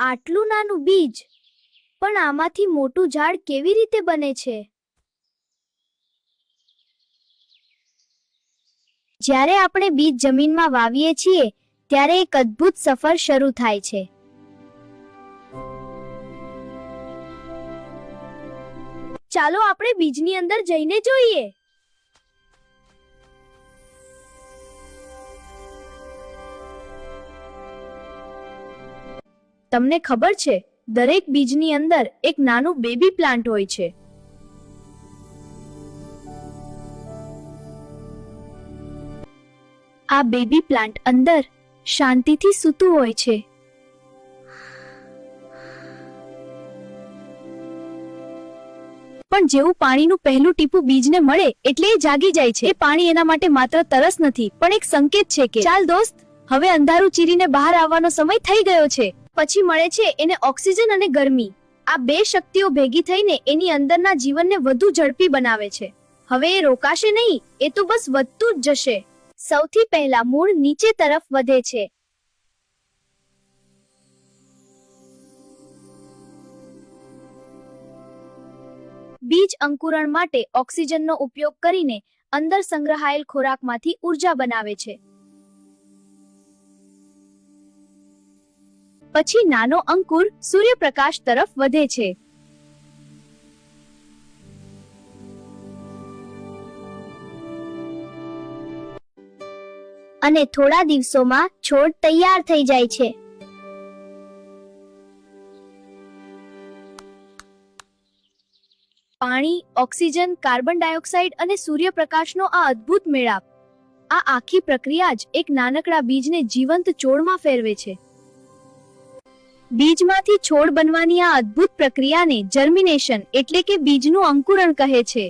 આટલું નાનું બીજ, પણ આમાંથી મોટું ઝાડ કેવી રીતે બને છે? જ્યારે આપણે બીજ જમીનમાં વાવીએ છીએ ત્યારે એક અદ્ભુત સફર શરૂ થાય છે. ચાલો આપણે બીજની અંદર જઈને જોઈએ. તમને ખબર છે, દરેક બીજની અંદર એક નાનું બેબી પ્લાન્ટ હોય છે. આ બેબી પ્લાન્ટ અંદર શાંતિથી સૂતું હોય છે. પણ જેવું પાણીનું પહેલું ટીપું બીજને મળે એટલે એ જાગી જાય છે. એ પાણી એના માટે માત્ર તરસ નથી, પણ એક સંકેત છે કે ચાલ દોસ્ત, હવે અંધારું ચીરીને બહાર આવવાનો સમય થઈ ગયો છે. પછી મળે છે એને ઓક્સિજન અને ગરમી. આ બે શક્તિઓ ભેગી થઈને એની અંદરના જીવનને વધુ ઝડપી બનાવે છે. હવે એ રોકાશે નહીં, એ તો બસ વધતું જ જશે. સૌથી પહેલા મૂળ નીચે તરફ વધે છે. બીજ અંકુરણ માટે ઓક્સિજનનો ઉપયોગ કરીને અંદર સંગ્રહાયેલ ખોરાકમાંથી ઉર્જા બનાવે છે. પછી નાનો અંકુર સૂર્યપ્રકાશ તરફ વધે છે. અને થોડા દિવસોમાં છોડ તૈયાર થઈ જાય છે. પાણી, ઓક્સિજન, કાર્બન ડાયોક્સાઇડ અને સૂર્યપ્રકાશનો આ અદ્ભુત મેળાપ, આ આખી પ્રક્રિયા જ એક નાનકડા બીજને જીવંત છોડમાં ફેરવે છે. બીજમાંથી છોડ બનવાની આ અદ્ભુત પ્રક્રિયાને જર્મિનેશન એટલે કે બીજનું અંકુરણ કહે છે.